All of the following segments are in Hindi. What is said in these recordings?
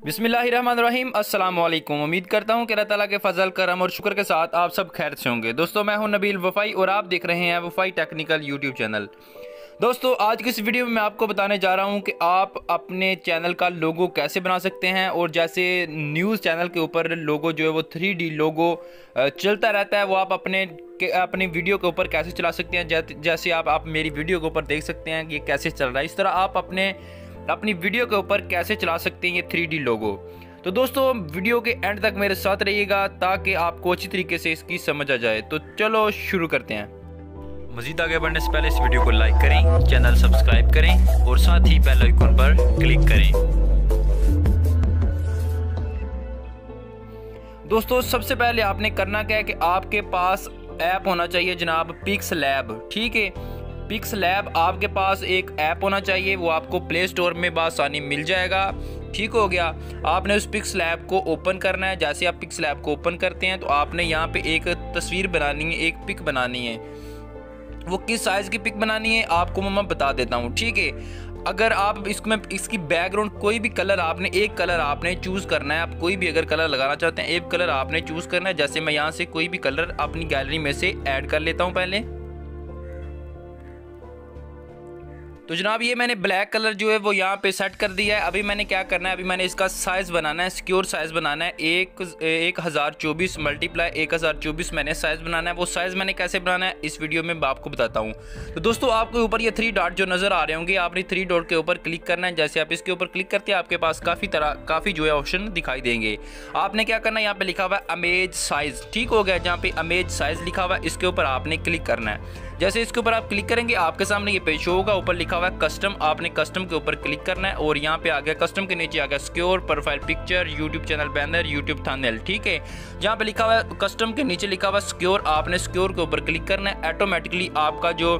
बिस्मिल्लाहिर्रहमानिर्रहीम अस्सलाम वालेकुम। उम्मीद करता हूँ कि अल्लाह ताला के फजल करम और शुक्र के साथ आप सब खैर से होंगे। दोस्तों मैं हूँ नबील वफ़ाई और आप देख रहे हैं वफ़ाई टेक्निकल यूट्यूब चैनल। दोस्तों आज की इस वीडियो में मैं आपको बताने जा रहा हूँ कि आप अपने चैनल का लोगो कैसे बना सकते हैं। और जैसे न्यूज़ चैनल के ऊपर लोगो जो है वो 3D लोगो चलता रहता है, वो आप अपनी वीडियो के ऊपर कैसे चला सकते हैं। जैसे आप मेरी वीडियो के ऊपर देख सकते हैं कि ये कैसे चल रहा है, इस तरह आप अपनी वीडियो के ऊपर कैसे चला सकते हैं ये 3D लोगो। तो दोस्तों वीडियो के एंड तक मेरे साथ रहिएगा ताकि आपको अच्छी तरीके से इसकी समझ आ जाए। तो चलो शुरू करते हैं। मज़ीद आगे बढ़ने से पहले इस वीडियो को लाइक करें, चैनल सब्सक्राइब करें और साथ ही बेल आइकन पर क्लिक करें। दोस्तों सबसे पहले आपने करना क्या है कि आपके पास ऐप होना चाहिए जनाब पिक्सलैब। ठीक है, पिक्सलैब आपके पास एक ऐप होना चाहिए, वो आपको प्ले स्टोर में बासानी मिल जाएगा। ठीक हो गया, आपने उस पिक्सलैब को ओपन करना है। जैसे आप पिक्सलैब को ओपन करते हैं तो आपने यहाँ पे एक तस्वीर बनानी है, एक पिक बनानी है। वो किस साइज़ की पिक बनानी है आपको मैं बता देता हूँ। ठीक है, अगर आप इसकी बैकग्राउंड कोई भी कलर एक कलर आपने चूज़ करना है। आप कोई भी अगर कलर लगाना चाहते हैं एक कलर आपने चूज़ करना है। जैसे मैं यहाँ से कोई भी कलर अपनी गैलरी में से ऐड कर लेता हूँ पहले। तो जनाब ये मैंने ब्लैक कलर जो है वो यहाँ पे सेट कर दिया है। अभी मैंने क्या करना है, अभी मैंने इसका साइज़ बनाना है, सिक्योर साइज़ बनाना है। 1024 मल्टीप्लाई 1024 मैंने साइज़ बनाना है। वो साइज़ मैंने कैसे बनाना है इस वीडियो में मैं आपको बताता हूँ। तो दोस्तों आपके ऊपर ये 3 डॉट जो नज़र आ रहे होंगे, आपने 3 डॉट के ऊपर क्लिक करना है। जैसे आप इसके ऊपर क्लिक करते हैं आपके पास काफ़ी जो है ऑप्शन दिखाई देंगे। आपने क्या करना है, यहाँ पे लिखा हुआ है इमेज साइज़। ठीक हो गया, जहाँ पे इमेज साइज़ लिखा हुआ है इसके ऊपर आपने क्लिक करना है। जैसे इसके ऊपर आप क्लिक करेंगे आपके सामने ये पेज शो होगा, ऊपर लिखा हुआ है कस्टम। आपने कस्टम के ऊपर क्लिक करना है और यहाँ पे आ गया कस्टम के नीचे आ गया secure profile picture, YouTube channel banner, YouTube thumbnail. ठीक है, जहाँ पे लिखा हुआ है कस्टम के नीचे लिखा हुआ है सिक्योर, आपने सिक्योर के ऊपर क्लिक करना है। ऑटोमेटिकली आपका जो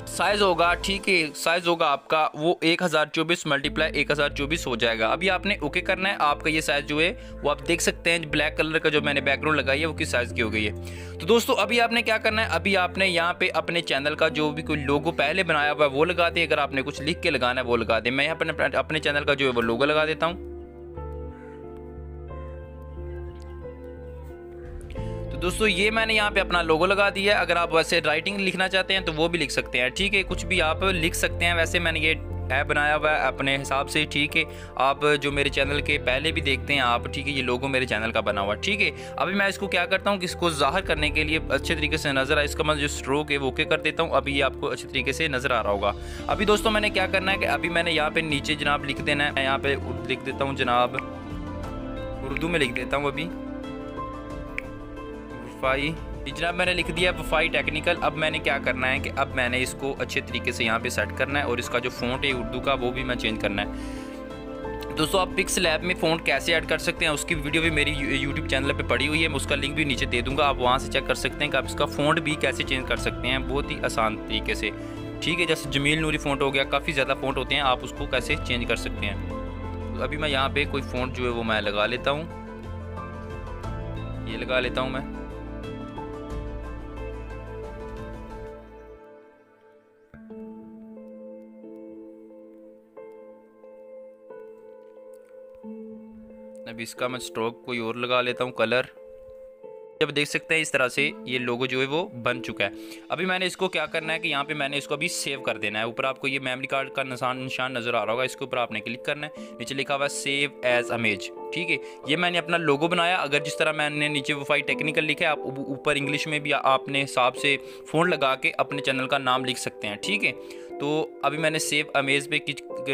साइज़ होगा, ठीक है, साइज़ होगा आपका वो 1024 मल्टीप्लाई 1024 हो जाएगा। अभी आपने ओके करना है। आपका ये साइज़ जो है वो आप देख सकते हैं ब्लैक कलर का जो मैंने बैकग्राउंड लगाई है वो किस साइज़ की हो गई है। तो दोस्तों अभी आपने क्या करना है, अभी आपने यहाँ पे अपने चैनल का जो भी कोई लोगो पहले बनाया हुआ है वो लगा दे। अगर आपने कुछ लिख के लगाना है वो लगा दे। मैं यहाँ अपने चैनल का जो है वो लोगो लगा देता हूँ। दोस्तों ये मैंने यहाँ पे अपना लोगो लगा दिया है। अगर आप वैसे राइटिंग लिखना चाहते हैं तो वो भी लिख सकते हैं। ठीक है, कुछ भी आप लिख सकते हैं। वैसे मैंने ये ऐप बनाया हुआ है अपने हिसाब से। ठीक है, आप जो मेरे चैनल के पहले भी देखते हैं आप, ठीक है, ये लोगो मेरे चैनल का बना हुआ। ठीक है, अभी मैं इसको क्या करता हूँ कि इसको ज़ाहिर करने के लिए अच्छे तरीके से नज़र आए, इसका मतलब जो स्ट्रोक है वो ओके कर देता हूँ। अभी ये आपको अच्छे तरीके से नज़र आ रहा होगा। अभी दोस्तों मैंने क्या करना है कि अभी मैंने यहाँ पर नीचे जनाब लिख देना है। मैं यहाँ पर लिख देता हूँ जनाब, उर्दू में लिख देता हूँ अभी वफ़ाई। जनाब मैंने लिख दिया वफ़ाई टेक्निकल। अब मैंने क्या करना है कि अब मैंने इसको अच्छे तरीके से यहाँ पे सेट करना है और इसका जो फ़ॉन्ट है उर्दू का वो भी मैं चेंज करना है। दोस्तों आप पिक्सलैब में फ़ॉन्ट कैसे ऐड कर सकते हैं उसकी वीडियो भी मेरी यूट्यूब चैनल पे पड़ी हुई है, मैं उसका लिंक भी नीचे दे दूँगा। आप वहाँ से चेक कर सकते हैं कि आप इसका फ़ॉन्ट भी कैसे चेंज कर सकते हैं बहुत ही आसान तरीके से। ठीक है, जैसे जमील नूरी फ़ॉन्ट हो गया, काफ़ी ज़्यादा फ़ॉन्ट होते हैं, आप उसको कैसे चेंज कर सकते हैं। तो अभी मैं यहाँ पर कोई फ़ॉन्ट जो है वो मैं लगा लेता हूँ, ये लगा लेता हूँ मैं। अभी इसका मैं स्ट्रोक कोई और लगा लेता हूँ कलर। जब देख सकते हैं इस तरह से ये लोगो जो है वो बन चुका है। अभी मैंने इसको क्या करना है कि यहाँ पे मैंने इसको अभी सेव कर देना है। ऊपर आपको ये मेमोरी कार्ड का निशान नज़र आ रहा होगा, इसके ऊपर आपने क्लिक करना है। नीचे लिखा हुआ है सेव एज इमेज। ठीक है, ये मैंने अपना लोगो बनाया। अगर जिस तरह मैंने नीचे वफ़ाई टेक्निकल लिखा है, आप ऊपर इंग्लिश में भी आपने हिसाब से फ़ॉन्ट लगा के अपने चैनल का नाम लिख सकते हैं। ठीक है, तो अभी मैंने सेव इमेज पे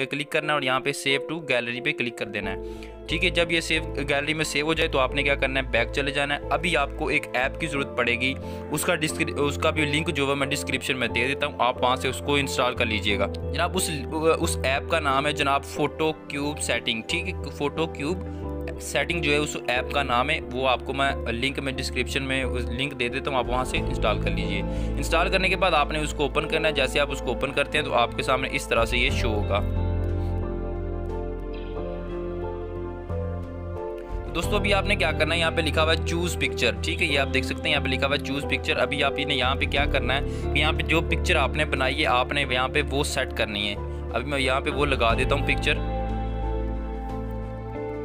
क्लिक करना है और यहाँ पे सेव टू गैलरी पे क्लिक कर देना है। ठीक है, जब ये सेव गैलरी में सेव हो जाए तो आपने क्या करना है, बैक चले जाना है। अभी आपको एक ऐप की ज़रूरत पड़ेगी, उसका भी लिंक जो है मैं डिस्क्रिप्शन में दे देता हूँ, आप वहाँ से उसको इंस्टॉल कर लीजिएगा। जनाब उस ऐप का नाम है जनाब फोटो क्यूब सेटिंग। ठीक है, फोटो क्यूब सेटिंग जो है उस ऐप का नाम है, वो आपको मैं लिंक में डिस्क्रिप्शन में उस लिंक दे देता हूँ, आप वहाँ से इंस्टॉल कर लीजिए। इंस्टॉल करने के बाद आपने उसको ओपन करना है। जैसे आप उसको ओपन करते हैं तो आपके सामने इस तरह से ये शो होगा। दोस्तों अभी आपने क्या करना है, यहाँ पे लिखा हुआ है चूज़ पिक्चर। ठीक है, ये आप देख सकते हैं यहाँ पे लिखा हुआ है चूज़ पिक्चर। अभी आप यहाँ पे क्या करना है कि यहाँ पे जो पिक्चर आपने बनाई है आपने यहाँ पे वो सेट करनी है। अभी मैं यहाँ पे वो लगा देता हूँ पिक्चर।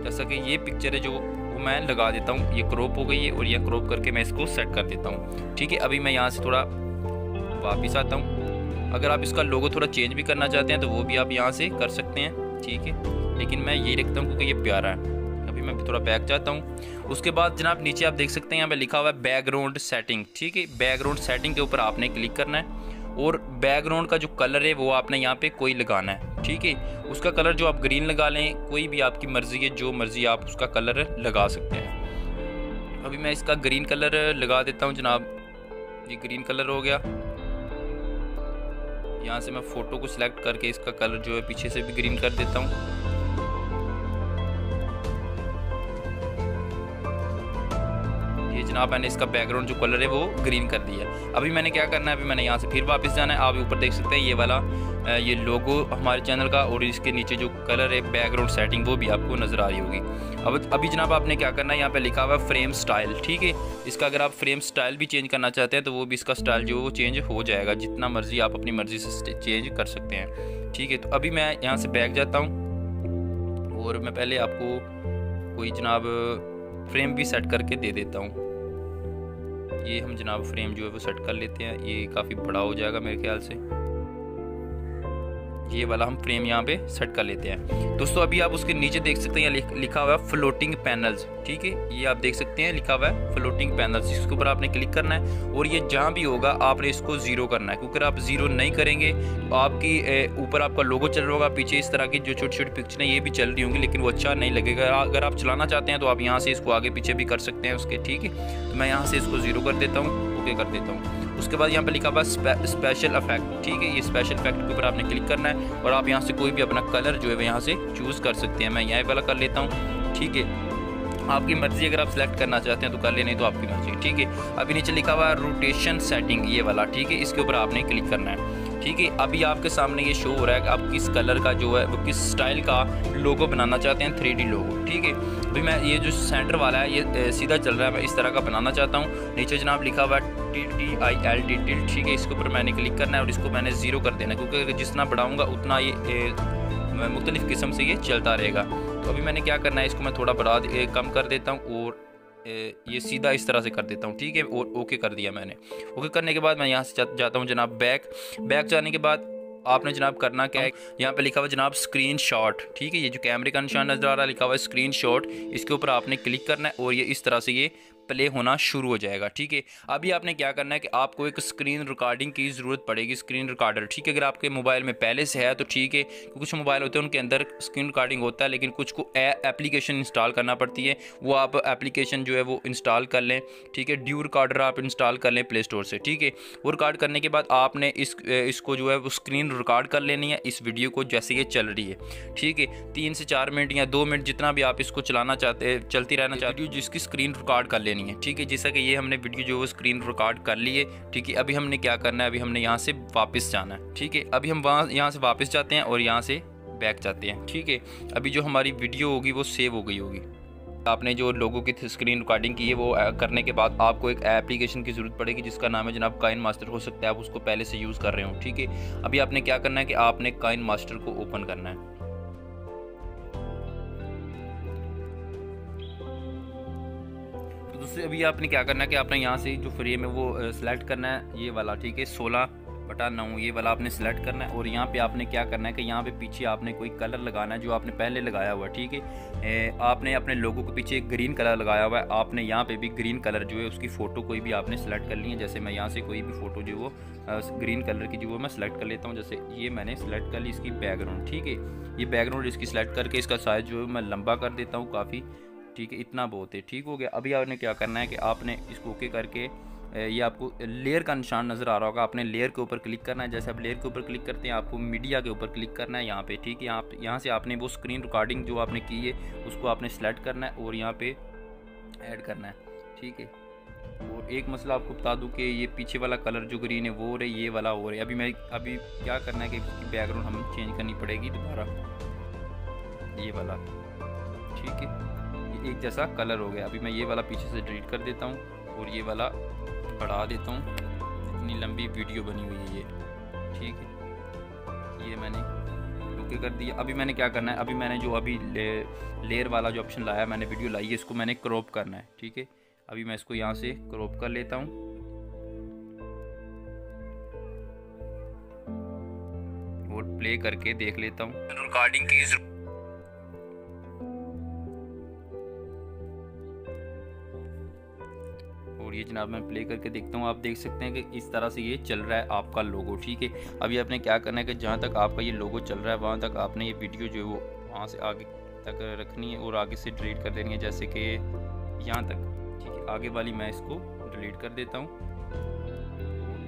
जैसा कि ये पिक्चर है जो वो मैं लगा देता हूँ, ये क्रॉप हो गई है और ये क्रॉप करके मैं इसको सेट कर देता हूँ। ठीक है, अभी मैं यहाँ से थोड़ा वापस आता हूँ। अगर आप इसका लोगो थोड़ा चेंज भी करना चाहते हैं तो वो भी आप यहाँ से कर सकते हैं। ठीक है, लेकिन मैं यही रखता हूँ क्योंकि ये प्यारा है। अभी मैं थोड़ा बैक जाता हूँ। उसके बाद जनाब नीचे आप देख सकते हैं यहाँ पे लिखा हुआ है बैकग्राउंड सेटिंग। ठीक है, बैकग्राउंड सेटिंग के ऊपर आपने क्लिक करना है और बैकग्राउंड का जो कलर है वो आपने यहाँ पे कोई लगाना है। ठीक है, उसका कलर जो आप ग्रीन लगा लें, कोई भी आपकी मर्ज़ी है, जो मर्ज़ी आप उसका कलर लगा सकते हैं। अभी मैं इसका ग्रीन कलर लगा देता हूँ जनाब। ये ग्रीन कलर हो गया। यहाँ से मैं फ़ोटो को सिलेक्ट करके इसका कलर जो है पीछे से भी ग्रीन कर देता हूँ। ये जनाब मैंने इसका बैकग्राउंड जो कलर है वो ग्रीन कर दिया। अभी मैंने क्या करना है, अभी मैंने यहाँ से फिर वापस जाना है। आप ऊपर देख सकते हैं ये वाला ये लोगो हमारे चैनल का, और इसके नीचे जो कलर है बैकग्राउंड सेटिंग वो भी आपको नज़र आ रही होगी। अभी जनाब आपने क्या करना है, यहाँ पे लिखा हुआ है फ्रेम स्टाइल। ठीक है, इसका अगर आप फ्रेम स्टाइल भी चेंज करना चाहते हैं तो वो भी इसका स्टाइल जो वो चेंज हो जाएगा, जितना मर्जी आप अपनी मर्जी से चेंज कर सकते हैं। ठीक है, तो अभी मैं यहाँ से बैक जाता हूँ और मैं पहले आपको कोई जनाब फ्रेम भी सेट करके दे देता हूँ। ये हम जनाब फ्रेम जो है वो सेट कर लेते हैं। ये काफ़ी बड़ा हो जाएगा मेरे ख्याल से। ये वाला हम फ्रेम यहाँ पे सेट कर लेते हैं। दोस्तों अभी आप उसके नीचे देख सकते हैं लिखा हुआ है फ्लोटिंग पैनल्स। ठीक है, ये आप देख सकते हैं लिखा हुआ है फ्लोटिंग पैनल्स। इसके ऊपर आपने क्लिक करना है और ये जहाँ भी होगा आपने इसको ज़ीरो करना है, क्योंकि अगर आप ज़ीरो नहीं करेंगे तो आपकी ऊपर आपका लोगो चल रहा होगा, पीछे इस तरह की जो छोटी छोटी पिक्चरें ये भी चल रही होंगी, लेकिन वो अच्छा नहीं लगेगा। अगर आप चलाना चाहते हैं तो आप यहाँ से इसको आगे पीछे भी कर सकते हैं उसके। ठीक है, तो मैं यहाँ से इसको ज़ीरो कर देता हूँ, ओके कर देता हूँ। उसके बाद यहाँ पे लिखा हुआ स्पेशल इफेक्ट। ठीक है, ये स्पेशल इफेक्ट के ऊपर आपने क्लिक करना है और आप यहाँ से कोई भी अपना कलर जो है वो यहाँ से चूज़ कर सकते हैं। मैं यहाँ वाला कर लेता हूँ। ठीक है, आपकी मर्जी, अगर आप सेलेक्ट करना चाहते हैं तो कर ले, नहीं तो आपकी मर्जी। ठीक है, अभी नीचे लिखा हुआ है रोटेशन सेटिंग, ये वाला। ठीक है, इसके ऊपर आपने क्लिक करना है। ठीक है, अभी आपके सामने ये शो हो रहा है कि आप किस कलर का जो है वो किस स्टाइल का लोगो बनाना चाहते हैं, 3D लोगो। ठीक है, अभी मैं ये जो सेंटर वाला है ये सीधा चल रहा है, मैं इस तरह का बनाना चाहता हूँ। नीचे जनाब लिखा हुआ है TILD। ठीक है, इसके ऊपर मैंने क्लिक करना है और इसको मैंने ज़ीरो कर देना है, क्योंकि जितना बढ़ाऊँगा उतना ये मुख्तलिफ़ किस्म से ये चलता रहेगा। तो अभी मैंने क्या करना है, इसको मैं थोड़ा कम कर देता हूँ और ये सीधा इस तरह से कर देता हूँ। ठीक है, और ओके कर दिया मैंने। ओके करने के बाद मैं यहाँ से जाता हूँ जनाब बैक जाने के बाद आपने जनाब करना क्या है, यहाँ पे लिखा हुआ जनाब स्क्रीन शॉट। ठीक है, ये जो कैमरे का निशान नज़र आ रहा है लिखा हुआ है स्क्रीन शॉट, इसके ऊपर आपने क्लिक करना है और ये इस तरह से ये प्ले होना शुरू हो जाएगा। ठीक है, अभी आपने क्या करना है कि आपको एक स्क्रीन रिकॉर्डिंग की ज़रूरत पड़ेगी, स्क्रीन रिकॉर्डर। ठीक है, अगर आपके मोबाइल में पहले से है तो ठीक है, कुछ मोबाइल होते हैं उनके अंदर स्क्रीन रिकॉर्डिंग होता है, लेकिन कुछ को एप्लीकेशन इंस्टॉल करना पड़ती है, वो आप एप्लीकेशन जो है वो इंस्टॉल कर लें। ठीक है, ड्यू रिकॉर्डर आप इंस्टॉल कर लें प्ले स्टोर से। ठीक है, वो रिकॉर्ड करने के बाद आपने इसको जो है वो स्क्रीन रिकॉर्ड कर लेनी है, इस वीडियो को जैसे ये चल रही है। ठीक है, 3 से 4 मिनट या 2 मिनट जितना भी आप इसको चलती रहना चाहते हो, जिसकी स्क्रीन रिकॉर्ड कर लेनी है। ठीक है, जैसा कि ये हमने वीडियो जो है स्क्रीन रिकॉर्ड कर ली है। ठीक है, अभी हमने क्या करना है, अभी हमने यहाँ से वापस जाना है। ठीक है, अभी हम यहाँ से वापस जाते हैं और यहाँ से बैक जाते हैं। ठीक है, अभी जो हमारी वीडियो होगी वो सेव हो गई होगी। आपने जो लोगों की स्क्रीन रिकॉर्डिंग की है वो करने के बाद आपको एक एप्लीकेशन की ज़रूरत पड़ेगी जिसका नाम है जनाब काइन मास्टर। हो सकता है आप उसको पहले से यूज़ कर रहे हो। ठीक है, अभी आपने क्या करना है कि आपने काइन मास्टर को ओपन करना है। दूसरे अभी आपने क्या करना है कि आपने यहाँ से जो फ्रेम है वो सिलेक्ट करना है, ये वाला। ठीक है, 16/9 ये वाला आपने सिलेक्ट करना है और यहाँ पे आपने क्या करना है कि यहाँ पे पीछे आपने कोई कलर लगाना है जो आपने पहले लगाया हुआ है। ठीक है, आपने अपने लोगो के पीछे एक ग्रीन कलर लगाया हुआ है, आपने यहाँ पे भी ग्रीन कलर जो है उसकी फ़ोटो कोई भी आपने सेलेक्ट कर ली है। जैसे मैं यहाँ से कोई भी फ़ोटो जो वो ग्रीन कलर की जो वो मैं सिलेक्ट कर लेता हूँ। जैसे ये मैंने सेलेक्ट कर ली इसकी बैकग्राउंड। ठीक है, ये बैकग्राउंड इसकी सिलेक्ट करके इसका साइज़ जो है मैं लंबा कर देता हूँ काफ़ी। ठीक है, इतना बहुत है। ठीक हो गया। अभी आपने क्या करना है कि आपने इसको ओके करके ये आपको लेयर का निशान नज़र आ रहा होगा, आपने लेयर के ऊपर क्लिक करना है। जैसे आप लेयर के ऊपर क्लिक करते हैं आपको मीडिया के ऊपर क्लिक करना है यहाँ पे। ठीक है, यहाँ से आपने वो स्क्रीन रिकॉर्डिंग जो आपने की है उसको आपने सेलेक्ट करना है और यहाँ पे ऐड करना है। ठीक है, और एक मसला आपको बता दूं कि ये पीछे वाला कलर जो ग्रीन है वो हो रहा है, ये वाला हो रहा है। अभी क्या करना है कि इसकी बैकग्राउंड हमें चेंज करनी पड़ेगी दोबारा, ये वाला। ठीक है, एक जैसा कलर हो गया। अभी मैं ये वाला पीछे से डिलीट कर देता हूँ और ये वाला बढ़ा देता हूँ, इतनी लंबी वीडियो बनी हुई है ये। ठीक है, ये मैंने ओके कर दिया। अभी मैंने क्या करना है, अभी मैंने जो अभी लेयर वाला जो ऑप्शन लाया, मैंने वीडियो लाई है, इसको मैंने क्रॉप करना है। ठीक है, अभी मैं इसको यहाँ से क्रॉप कर लेता हूँ और प्ले करके देख लेता हूँ। रिकॉर्डिंग की और ये जनाब मैं प्ले करके देखता हूँ। आप देख सकते हैं कि इस तरह से ये चल रहा है आपका लोगो। ठीक है, अभी आपने क्या करना है कि जहाँ तक आपका ये लोगो चल रहा है वहाँ तक आपने ये वीडियो जो है वो वहाँ से आगे तक रखनी है और आगे से डिलीट कर देनी है, जैसे कि यहाँ तक। ठीक है, आगे वाली मैं इसको डिलीट कर देता हूँ,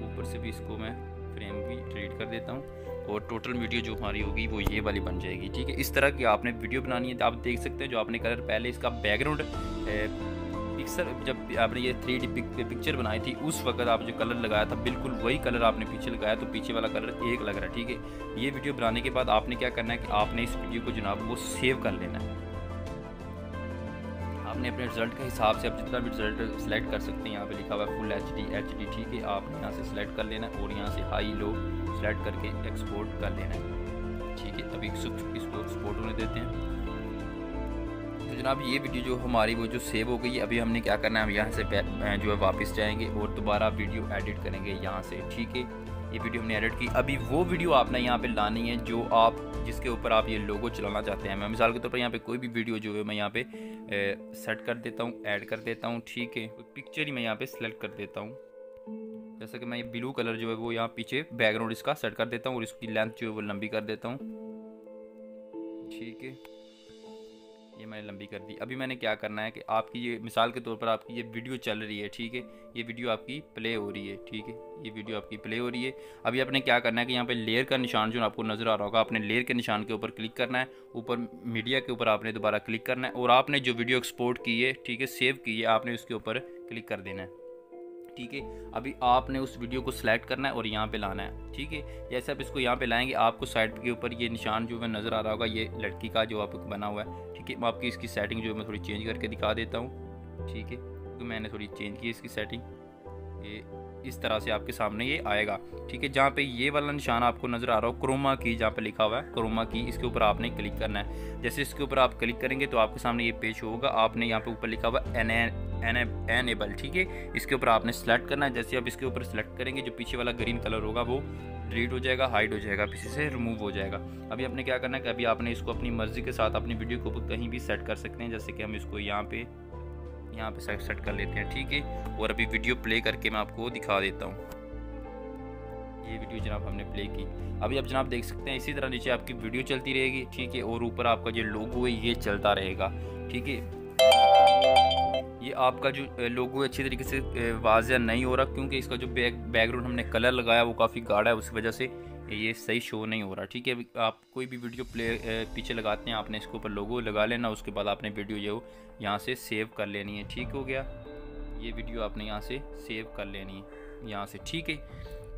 ऊपर से भी इसको मैं फ्रेम भी डिलीट कर देता हूँ और टोटल वीडियो जो हमारी होगी वो ये वाली बन जाएगी। ठीक है, इस तरह की आपने वीडियो बनानी है। तो आप देख सकते हैं जो आपने कलर पहले इसका बैकग्राउंड पिक्चर, जब आपने ये 3D पिक्चर बनाई थी उस वक्त आप जो कलर लगाया था बिल्कुल वही कलर आपने पीछे लगाया, तो पीछे वाला कलर एक लग रहा है। ठीक है, ये वीडियो बनाने के बाद आपने क्या करना है कि आपने इस वीडियो को जनाब वो सेव कर लेना है। आपने अपने रिजल्ट के हिसाब से आप जितना भी रिजल्ट सेलेक्ट कर सकते हैं, यहाँ पे लिखा हुआ है फुल HD। ठीक है, आपने यहाँ से सेलेक्ट कर लेना है और यहाँ से हाई लो सेलेक्ट करके एक्सपोर्ट कर लेना है। ठीक है, अभी इसको एक्सपोर्ट होने देते हैं। तो जनाब ये वीडियो जो हमारी वो जो सेव हो गई है, अभी हमने क्या करना है, हम यहाँ से जो है वापस जाएंगे और दोबारा वीडियो एडिट करेंगे यहाँ से। ठीक है, ये वीडियो हमने एडिट की। अभी वो वीडियो आपने यहाँ पे लानी है जो आप जिसके ऊपर आप ये लोगो चलाना चाहते हैं। मैं मिसाल के तौर पर यहाँ पे कोई भी वीडियो जो है मैं यहाँ पे सेट कर देता हूँ, ऐड कर देता हूँ। ठीक है, पिक्चर ही मैं यहाँ पे सेलेक्ट कर देता हूँ, जैसे कि मैं ये ब्लू कलर जो है वो यहाँ पीछे बैकग्राउंड इसका सेट कर देता हूँ और इसकी लेंथ जो है वो लंबी कर देता हूँ। ठीक है, ये मैंने लंबी कर दी। अभी मैंने क्या करना है कि आपकी ये मिसाल के तौर पर आपकी ये वीडियो चल रही है। ठीक है, ये वीडियो आपकी प्ले हो रही है। ठीक है, ये वीडियो आपकी प्ले हो रही है। अभी आपने क्या करना है कि यहाँ पे लेयर का निशान जो आपको नज़र आ रहा होगा, आपने लेयर के निशान के ऊपर क्लिक करना है, ऊपर मीडिया के ऊपर आपने दोबारा क्लिक करना है और आपने जो वीडियो एक्सपोर्ट की है, ठीक है, सेव की है, आपने उसके ऊपर क्लिक कर देना है। ठीक है, अभी आपने उस वीडियो को सिलेक्ट करना है और यहाँ पे लाना है। ठीक है, जैसे आप इसको यहाँ पे लाएंगे आपको साइड के ऊपर ये निशान जो है नज़र आ रहा होगा, ये लड़की का जो आपको बना हुआ है। ठीक है, मैं आपकी इसकी सेटिंग जो है मैं थोड़ी चेंज करके दिखा देता हूँ। ठीक है, तो मैंने थोड़ी चेंज की इसकी सेटिंग, ये इस तरह से आपके सामने ये आएगा। ठीक है, जहाँ पे ये वाला निशान आपको नज़र आ रहा हो क्रोमा की, जहाँ पे लिखा हुआ है क्रोमा की, इसके ऊपर आपने क्लिक करना है। जैसे इसके ऊपर आप क्लिक करेंगे तो आपके सामने ये पेज होगा। आपने यहाँ पे ऊपर लिखा हुआ एनेबल। ठीक है, इसके ऊपर आपने सेलेक्ट करना है। जैसे आप इसके ऊपर सेलेक्ट करेंगे जो पीछे वाला ग्रीन कलर होगा वो डिलीट हो जाएगा, हाइड हो जाएगा, पीछे से रिमूव हो जाएगा। अभी आपने क्या करना है कि अभी आपने इसको अपनी मर्ज़ी के साथ अपनी वीडियो को कहीं भी सेट कर सकते हैं। जैसे कि हम इसको यहाँ पे सेट कर लेते हैं। ठीक है, और अभी वीडियो प्ले करके मैं आपको दिखा देता हूँ। ये वीडियो जनाब हमने प्ले की। अभी आप जनाब देख सकते हैं इसी तरह नीचे आपकी वीडियो चलती रहेगी। ठीक है, और ऊपर आपका जो लोगो है ये चलता रहेगा। ठीक है, ये आपका जो लोगो अच्छी तरीके से वाज़िया नहीं हो रहा क्योंकि इसका जो बैकग्राउंड हमने कलर लगाया वो काफ़ी गाढ़ा है, उस वजह से ये सही शो नहीं हो रहा। ठीक है, आप कोई भी वीडियो पीछे लगाते हैं, आपने इसके ऊपर लोगो लगा लेना, उसके बाद आपने वीडियो जो यहाँ से सेव कर लेनी है। ठीक हो गया, ये वीडियो आपने यहाँ से सेव कर लेनी है यहाँ से। ठीक है,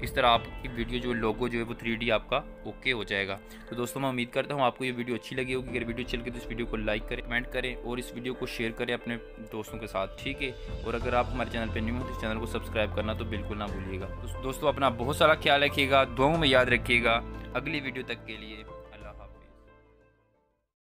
इस तरह आपकी वीडियो जो लोगो जो है वो 3D आपका ओके हो जाएगा। तो दोस्तों मैं उम्मीद करता हूँ आपको ये वीडियो अच्छी लगी होगी। अगर वीडियो अच्छी लगी तो इस वीडियो को लाइक करें, कमेंट करें और इस वीडियो को शेयर करें अपने दोस्तों के साथ। ठीक है, और अगर आप हमारे चैनल पर न्यू हो तो इस चैनल को सब्सक्राइब करना तो बिल्कुल ना भूलिएगा। दोस्तों अपना बहुत सारा ख्याल रखिएगा, दुआओं में याद रखिएगा। अगली वीडियो तक के लिए